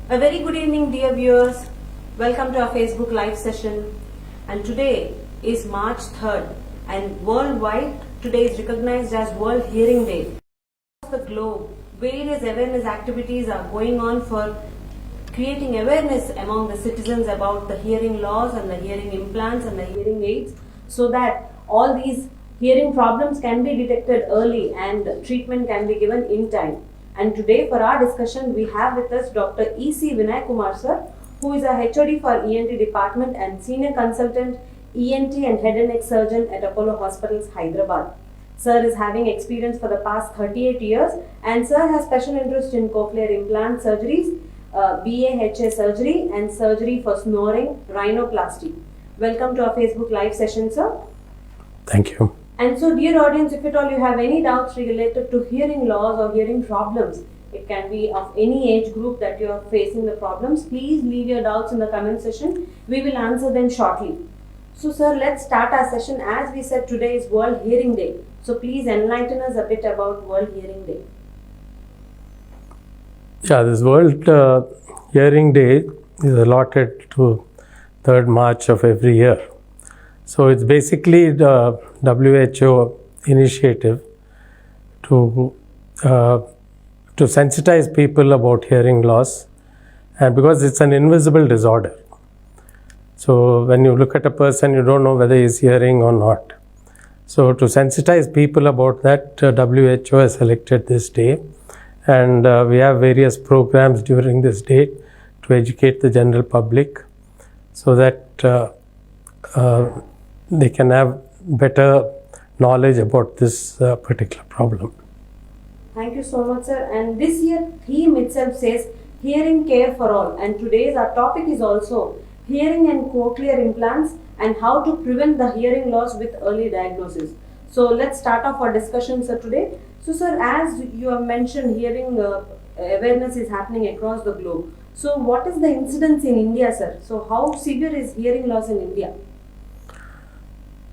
A very good evening, dear viewers. Welcome to our Facebook live session. And today is March 3rd, and worldwide today is recognized as World Hearing Day. Across the globe, various awareness activities are going on for creating awareness among the citizens about the hearing loss and the hearing implants and the hearing aids, so that all these hearing problems can be detected early and treatment can be given in time. And today for our discussion, we have with us Dr. E.C. Vinay Kumar sir, who is a HOD for ENT department and senior consultant ENT and head and neck surgeon at Apollo Hospitals, Hyderabad. Sir is having experience for the past 38 years and sir has special interest in cochlear implant surgeries, BAHA surgery and surgery for snoring, rhinoplasty. Welcome to our Facebook live session, sir. Thank you. And so, dear audience, if at all you have any doubts related to hearing loss or hearing problems, it can be of any age group that you are facing the problems, please leave your doubts in the comment section. We will answer them shortly. So, sir, let's start our session. As we said, today is World Hearing Day. So, please enlighten us a bit about World Hearing Day. Yeah, this World Hearing Day is allotted to 3rd March of every year. So it's basically the WHO initiative to sensitize people about hearing loss, and because it's an invisible disorder. So when you look at a person, you don't know whether he's hearing or not. So to sensitize people about that, WHO has selected this day, and we have various programs during this day to educate the general public so that they can have better knowledge about this particular problem. Thank you so much, sir. And this year theme itself says hearing care for all. And today's our topic is also hearing and cochlear implants and how to prevent the hearing loss with early diagnosis. So let's start off our discussion, sir, today. So, sir, as you have mentioned, hearing awareness is happening across the globe. So, what is the incidence in India, sir? So, how severe is hearing loss in India?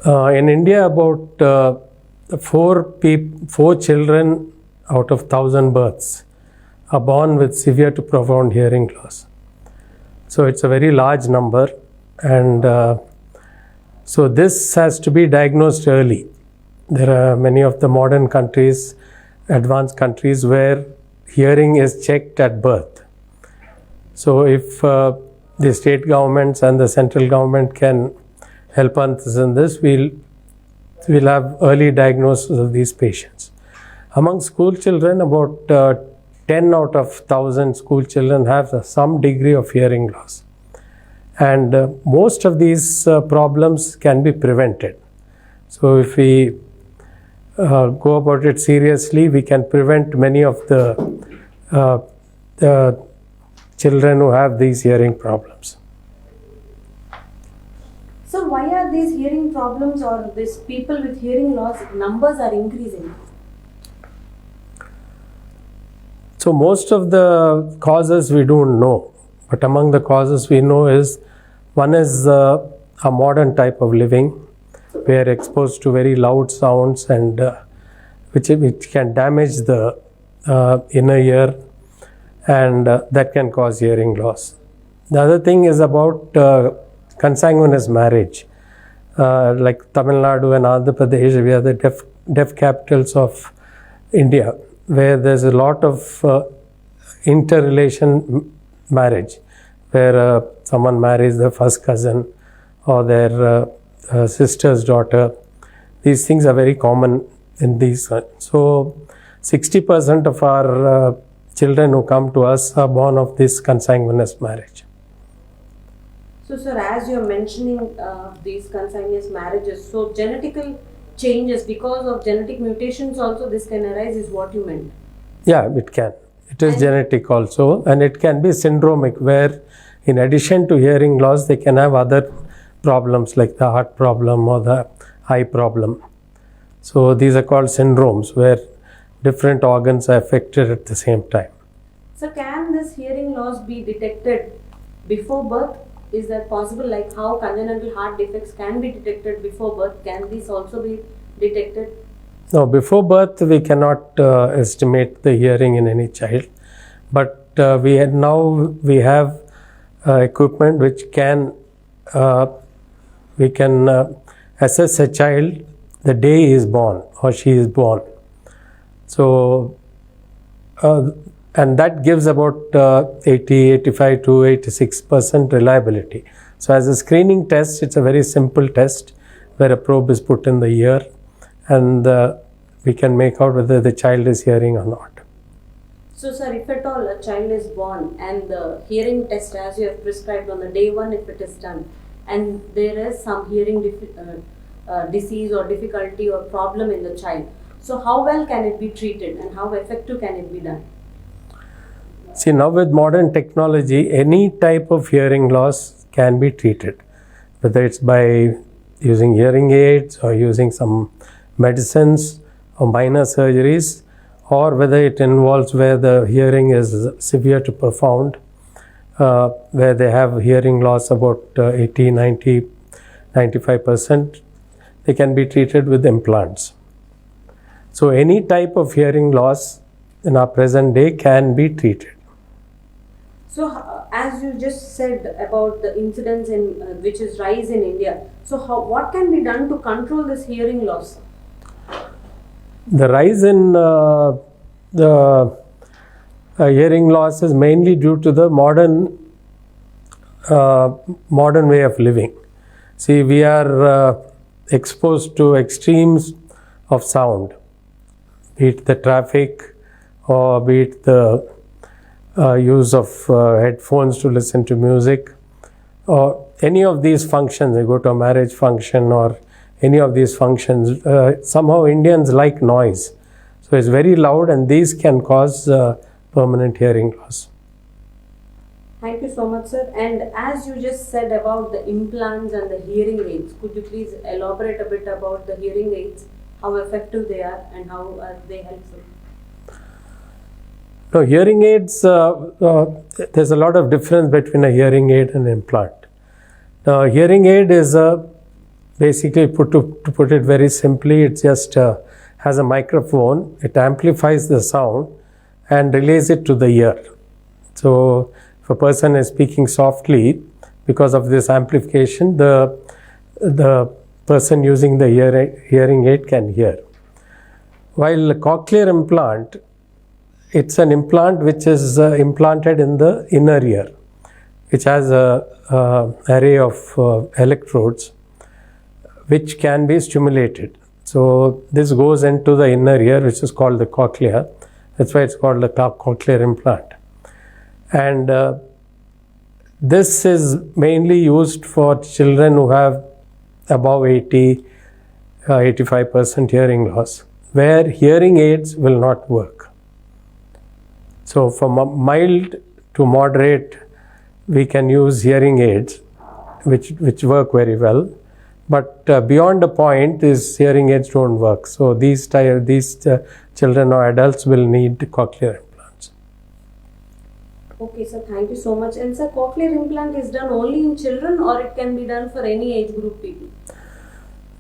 In India, about 4 children out of 1,000 births are born with severe to profound hearing loss. So it's a very large number, and so this has to be diagnosed early. There are many of the modern countries, advanced countries, where hearing is checked at birth. So if the state governments and the central government can help us in this, we'll have early diagnosis of these patients. Among school children, about 10 out of 1,000 school children have some degree of hearing loss. And most of these problems can be prevented. So if we go about it seriously, we can prevent many of the children who have these hearing problems. So why are these hearing problems or these people with hearing loss numbers are increasing? So most of the causes we don't know, but among the causes we know is, one is a modern type of living. We are exposed to very loud sounds and which can damage the inner ear, and that can cause hearing loss. The other thing is about consanguineous marriage. Like Tamil Nadu and Andhra Pradesh, we are the deaf capitals of India, where there's a lot of interrelation marriage, where someone marries their first cousin or their sister's daughter. These things are very common in these. So 60% of our children who come to us are born of this consanguineous marriage. So, sir, as you are mentioning these consanguineous marriages, so genetical changes because of genetic mutations also this can arise is what you meant? Yeah, it can. It is genetic also, and it can be syndromic, where in addition to hearing loss, they can have other problems like the heart problem or the eye problem. So these are called syndromes, where different organs are affected at the same time. So can this hearing loss be detected before birth? Is that possible? Like how congenital heart defects can be detected before birth, can these also be detected? No, before birth we cannot estimate the hearing in any child, but we have equipment which can we can assess a child the day he is born or she is born. So and that gives about 85 to 86% reliability. So as a screening test, it's a very simple test where a probe is put in the ear, and we can make out whether the child is hearing or not. So, sir, if at all a child is born and the hearing test, as you have prescribed on the day one, if it is done, and there is some hearing disease or difficulty or problem in the child, so how well can it be treated and how effective can it be done? See, now with modern technology, any type of hearing loss can be treated, whether it's by using hearing aids or using some medicines or minor surgeries, or whether it involves where the hearing is severe to profound, where they have hearing loss about 80, 90, 95%, they can be treated with implants. So any type of hearing loss in our present day can be treated. So, as you just said about the incidence in which is rise in India, so what can be done to control this hearing loss? The rise in the hearing loss is mainly due to the modern way of living. See, we are exposed to extremes of sound, be it the traffic or be it the use of headphones to listen to music, or any of these functions. They go to a marriage function or any of these functions. Somehow Indians like noise, so it's very loud, and these can cause permanent hearing loss. Thank you so much, sir. And as you just said about the implants and the hearing aids, could you please elaborate a bit about the hearing aids, how effective they are and how are they helpful? Now, hearing aids, there's a lot of difference between a hearing aid and an implant. Now, a hearing aid is basically, to put it very simply, it just has a microphone. It amplifies the sound and relays it to the ear. So, if a person is speaking softly, because of this amplification, the person using the hearing aid can hear. While a cochlear implant, it's an implant which is implanted in the inner ear, which has a array of electrodes which can be stimulated. So this goes into the inner ear, which is called the cochlea. That's why it's called a cochlear implant. And this is mainly used for children who have above 80, 85% hearing loss, where hearing aids will not work. So from mild to moderate, we can use hearing aids, which work very well. But beyond a point, these hearing aids don't work. So these children or adults will need cochlear implants. Okay, sir. Thank you so much. And sir, cochlear implant is done only in children, or it can be done for any age group people?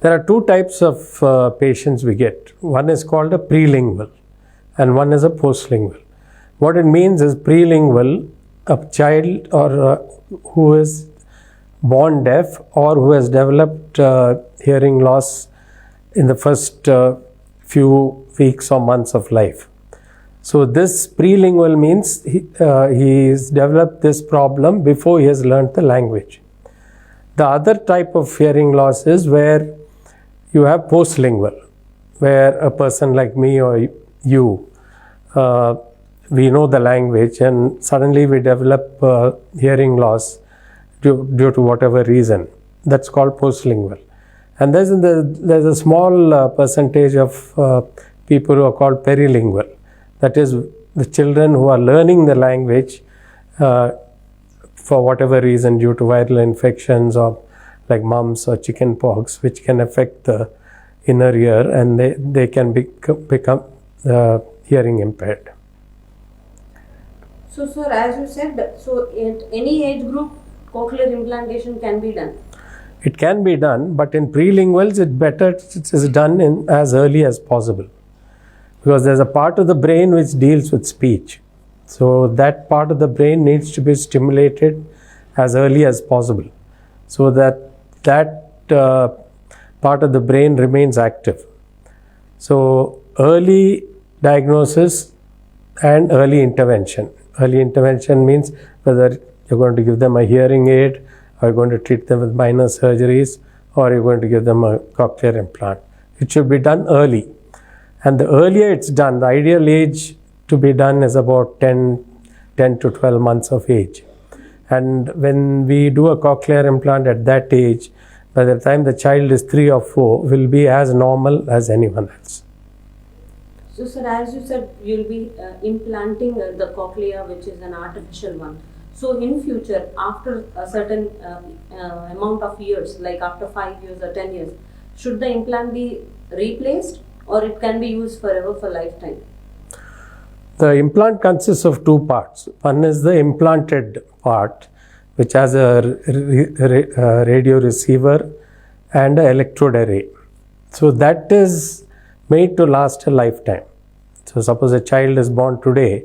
There are two types of patients we get. One is called a prelingual, and one is a postlingual. What it means is prelingual, a child or who is born deaf or who has developed hearing loss in the first few weeks or months of life. So this prelingual means he's developed this problem before he has learnt the language. The other type of hearing loss is where you have postlingual, where a person like me or you, we know the language and suddenly we develop hearing loss due to whatever reason. That's called postlingual. And there's a small percentage of people who are called perilingual. That is, the children who are learning the language for whatever reason, due to viral infections or like mumps or chicken pox, which can affect the inner ear, and they can become hearing impaired. So, sir, as you said, so at any age group, cochlear implantation can be done? It can be done, but in prelinguals, it is done as early as possible, because there's a part of the brain which deals with speech. So that part of the brain needs to be stimulated as early as possible, so that part of the brain remains active. So early diagnosis and early intervention. Early intervention means whether you're going to give them a hearing aid, or you're going to treat them with minor surgeries, or you're going to give them a cochlear implant. It should be done early. And the earlier it's done, the ideal age to be done is about 10 to 12 months of age. And when we do a cochlear implant at that age, by the time the child is 3 or 4, will be as normal as anyone else. So, sir, as you said, you'll be implanting the cochlea, which is an artificial one. So, in future, after a certain amount of years, like after 5 years or 10 years, should the implant be replaced, or it can be used forever for lifetime? The implant consists of 2 parts. One is the implanted part, which has a radio receiver and an electrode array. So that is made to last a lifetime. So suppose a child is born today,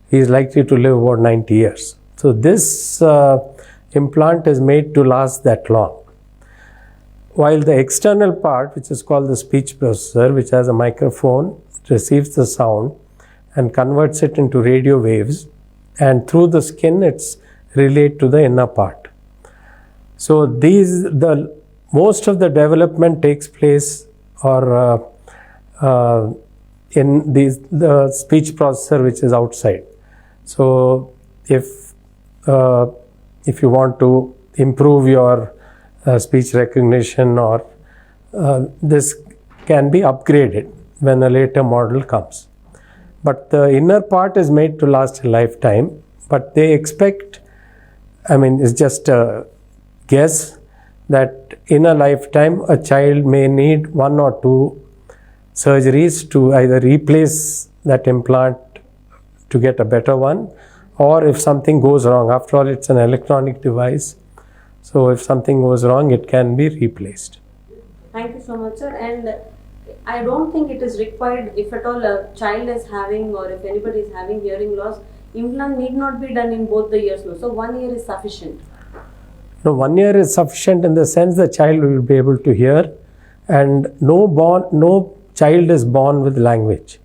he is likely to live about 90 years. So this implant is made to last that long. While the external part, which is called the speech processor, which has a microphone, receives the sound and converts it into radio waves, and through the skin it's relayed to the inner part. So most of the development takes place in the speech processor, which is outside. So if you want to improve your speech recognition, or this can be upgraded when a later model comes. But the inner part is made to last a lifetime, but they expect, it's just a guess, that in a lifetime a child may need 1 or 2 surgeries to either replace that implant to get a better one, or if something goes wrong. After all, it's an electronic device, so if something goes wrong, it can be replaced. Thank you so much, sir. And I don't think it is required, if at all a child is having, or if anybody is having hearing loss, implant need not be done in both the ears. So 1 year is sufficient. No, 1 year is sufficient in the sense the child will be able to hear, and no child is born with language.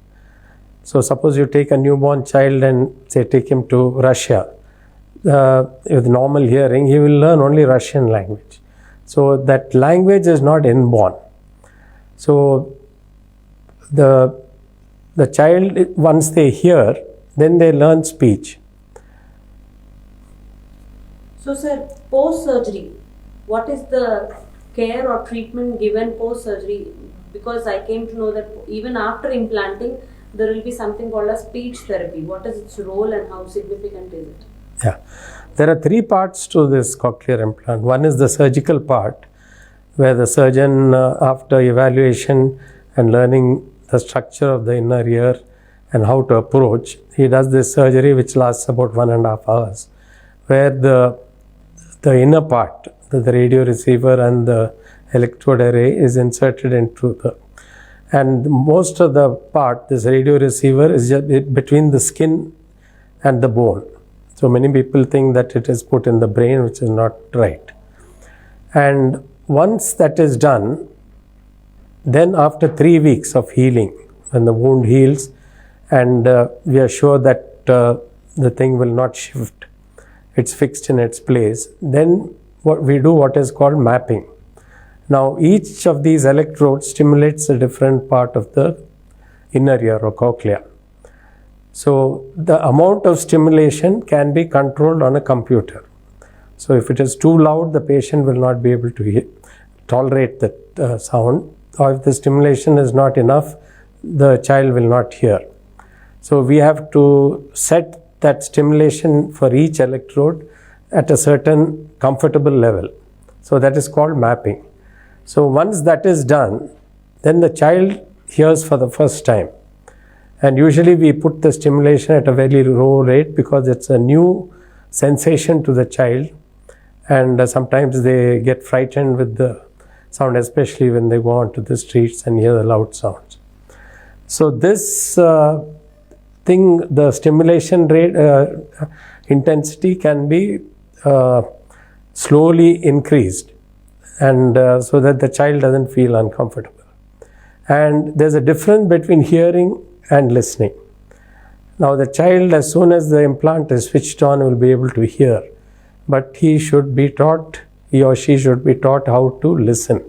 So suppose you take a newborn child and say take him to Russia, with normal hearing, he will learn only Russian language. So that language is not inborn. So the child, once they hear, then they learn speech. So, sir, post-surgery, what is the care or treatment given post-surgery? Because I came to know that even after implanting, there will be something called a speech therapy. What is its role and how significant is it? Yeah, there are 3 parts to this cochlear implant. One is the surgical part, where the surgeon, after evaluation and learning the structure of the inner ear and how to approach, he does this surgery which lasts about 1.5 hours, where the inner part, the radio receiver and the electrode array, is inserted into and most of the part, this radio receiver, is just between the skin and the bone. So many people think that it is put in the brain, which is not right. And once that is done, then after 3 weeks of healing, when the wound heals and we are sure that the thing will not shift, it's fixed in its place, then what is called mapping. Now each of these electrodes stimulates a different part of the inner ear or cochlea. So the amount of stimulation can be controlled on a computer. So if it is too loud, the patient will not be able to tolerate that sound, or if the stimulation is not enough, the child will not hear. So we have to set that stimulation for each electrode at a certain comfortable level. So that is called mapping. So once that is done, then the child hears for the first time. And usually we put the stimulation at a very low rate because it's a new sensation to the child, and sometimes they get frightened with the sound, especially when they go onto the streets and hear the loud sounds. So this thing, the stimulation rate intensity can be slowly increased, and so that the child doesn't feel uncomfortable. And there's a difference between hearing and listening. Now the child, as soon as the implant is switched on, will be able to hear, but he or she should be taught how to listen.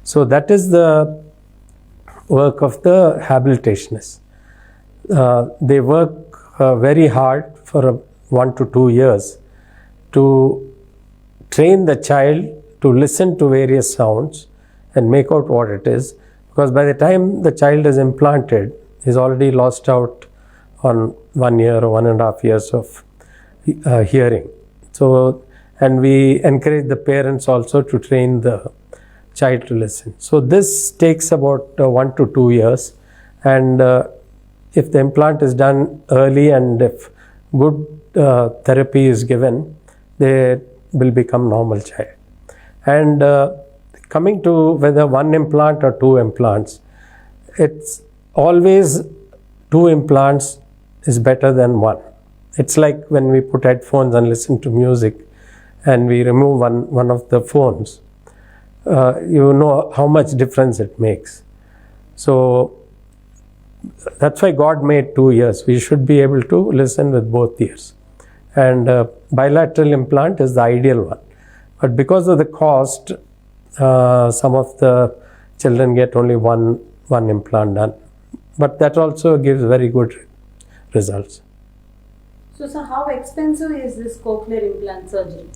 So that is the work of the habilitationist. They work very hard for 1 to 2 years to train the child to listen to various sounds and make out what it is, because by the time the child is implanted, he's already lost out on 1 year or 1.5 years of hearing. So, and we encourage the parents also to train the child to listen. So this takes about 1 to 2 years, and if the implant is done early and if good therapy is given, they will become normal child. And coming to whether 1 implant or 2 implants, it's always 2 implants is better than 1. It's like when we put headphones and listen to music and we remove one of the phones, you know how much difference it makes. So that's why God made 2 ears. We should be able to listen with both ears. And bilateral implant is the ideal one. But because of the cost, some of the children get only one implant done. But that also gives very good results. So, sir, how expensive is this cochlear implant surgery?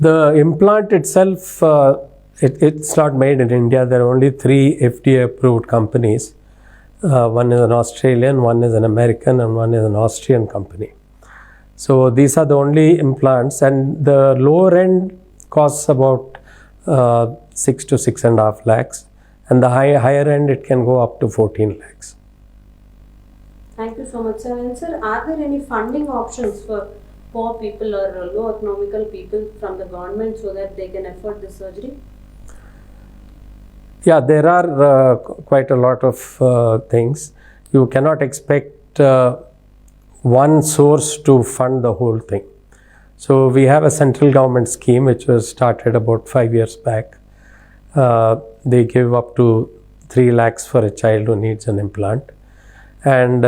The implant itself, it's not made in India. There are only 3 FDA-approved companies. One is an Australian, one is an American, and one is an Austrian company. So these are the only implants, and the lower end costs about 6 to 6.5 lakhs, and the higher end it can go up to 14 lakhs. Thank you so much, sir. And sir, are there any funding options for poor people or low economical people from the government so that they can afford this surgery? Yeah, there are quite a lot of things. You cannot expect one source to fund the whole thing. So we have a central government scheme which was started about 5 years back. They give up to 3 lakhs for a child who needs an implant. And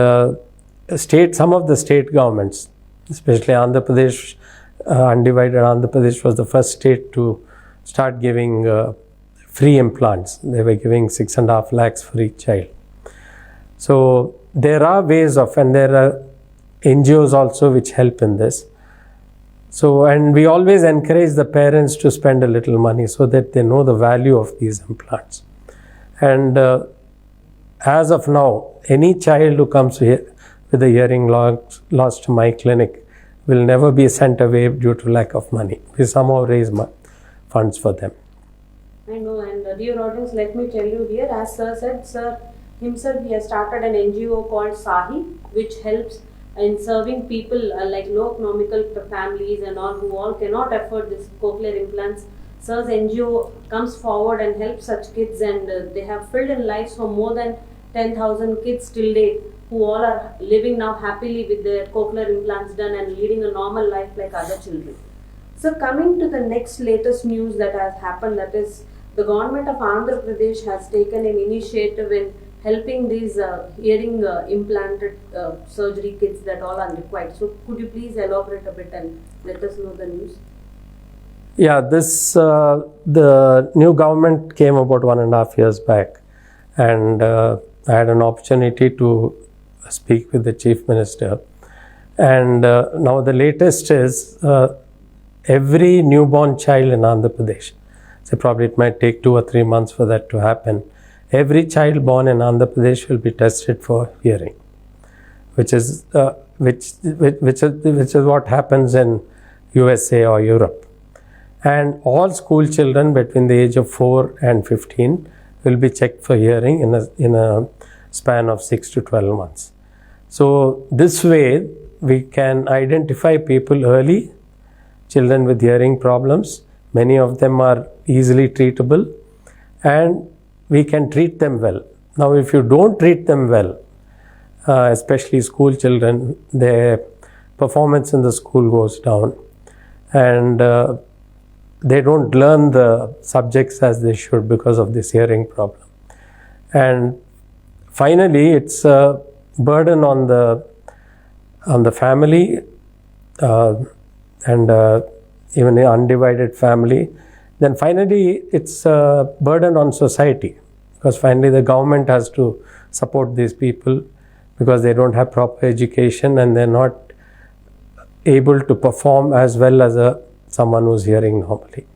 some of the state governments, especially Andhra Pradesh, undivided Andhra Pradesh was the first state to start giving free implants. They were giving 6.5 lakhs for each child. So there are ways of, and there are NGOs also which help in this. So, and we always encourage the parents to spend a little money so that they know the value of these implants. And as of now, any child who comes here with a hearing loss to my clinic will never be sent away due to lack of money. We somehow raise funds for them. I know, and dear audience, let me tell you here, as sir said, sir himself, he has started an NGO called SAHI, which helps in serving people like low economical families and all who all cannot afford this cochlear implants. Sir's NGO comes forward and helps such kids, and they have filled in lives for more than 10,000 kids till date, who all are living now happily with their cochlear implants done and leading a normal life like other children. So coming to the next latest news that has happened, that is the government of Andhra Pradesh has taken an initiative in helping these hearing implanted surgery kits that all are required. So could you please elaborate a bit and let us know the news? Yeah, the new government came about 1.5 years back, and I had an opportunity to speak with the Chief Minister. And now the latest is every newborn child in Andhra Pradesh, so probably it might take 2 or 3 months for that to happen. Every child born in Andhra Pradesh will be tested for hearing, which is what happens in USA or Europe. And all school children between the age of 4 and 15 will be checked for hearing in a span of 6 to 12 months. So this way we can identify people early, children with hearing problems. Many of them are easily treatable, and we can treat them well. Now, if you don't treat them well, especially school children, their performance in the school goes down, and they don't learn the subjects as they should because of this hearing problem. And finally, it's a burden on the family, and even an undivided family. Then finally, it's a burden on society, because finally the government has to support these people because they don't have proper education and they're not able to perform as well as someone who's hearing normally.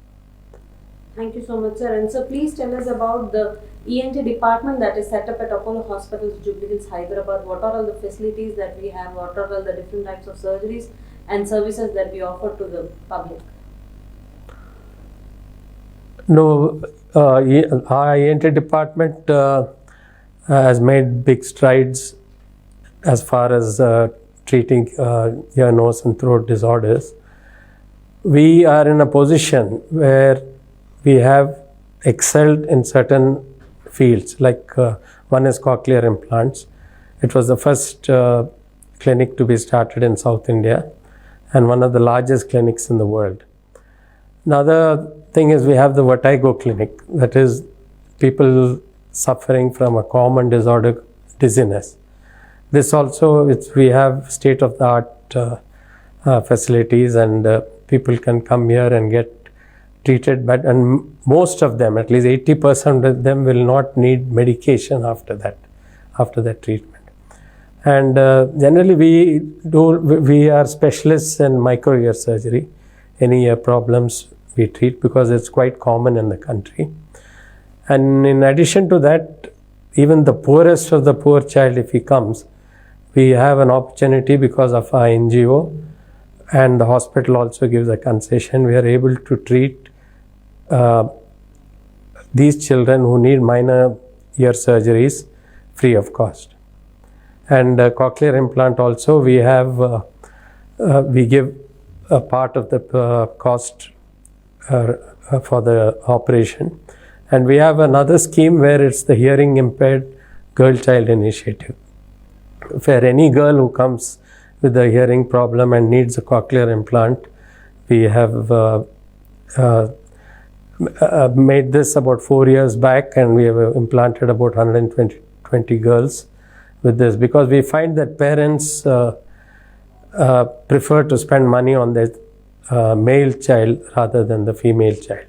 Thank you so much, sir. And sir, please tell us about the ENT department that is set up at Apollo Hospitals, Jubilee Hills, Hyderabad. What are all the facilities that we have? What are all the different types of surgeries and services that we offer to the public? No, our ENT department has made big strides as far as treating ear, nose and throat disorders. We are in a position where we have excelled in certain fields, like one is cochlear implants. It was the first clinic to be started in South India and one of the largest clinics in the world. Another thing is we have the vertigo clinic, that is people suffering from a common disorder, dizziness. This also, we have state-of-the-art facilities, and people can come here and get treated, and most of them, at least 80% of them, will not need medication after that treatment. And generally we are specialists in micro ear surgery. Any ear problems we treat because it's quite common in the country. And in addition to that, even the poorest of the poor child, if he comes, we have an opportunity because of our NGO, and the hospital also gives a concession. We are able to treat these children who need minor ear surgeries free of cost. And cochlear implant also, we have we give a part of the cost for the operation. And we have another scheme where it's the hearing impaired girl child initiative. For any girl who comes with a hearing problem and needs a cochlear implant, we have made this about 4 years back, and we have implanted about 120 girls with this, because we find that parents prefer to spend money on their male child rather than the female child.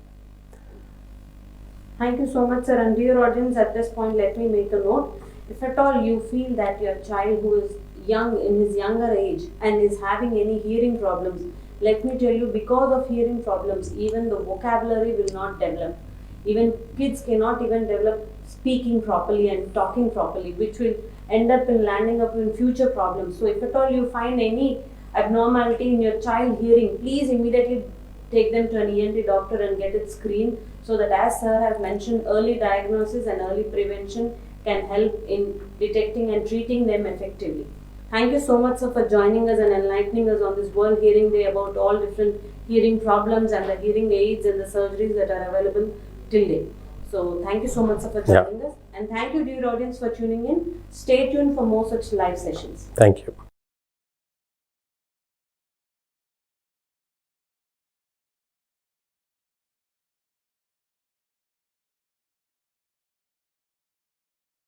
Thank you so much, sir. And dear audience, at this point, let me make a note. If at all you feel that your child who is young, in his younger age, and is having any hearing problems, let me tell you, because of hearing problems, even the vocabulary will not develop. Even kids cannot even develop speaking properly and talking properly, which will end up in landing up in future problems. So if at all you find any abnormality in your child hearing, please immediately take them to an ENT doctor and get it screened, so that, as sir has mentioned, early diagnosis and early prevention can help in detecting and treating them effectively. Thank you so much, sir, for joining us and enlightening us on this World Hearing Day about all different hearing problems and the hearing aids and the surgeries that are available till date. So thank you so much, sir, for joining us. And thank you, dear audience, for tuning in. Stay tuned for more such live sessions. Thank you.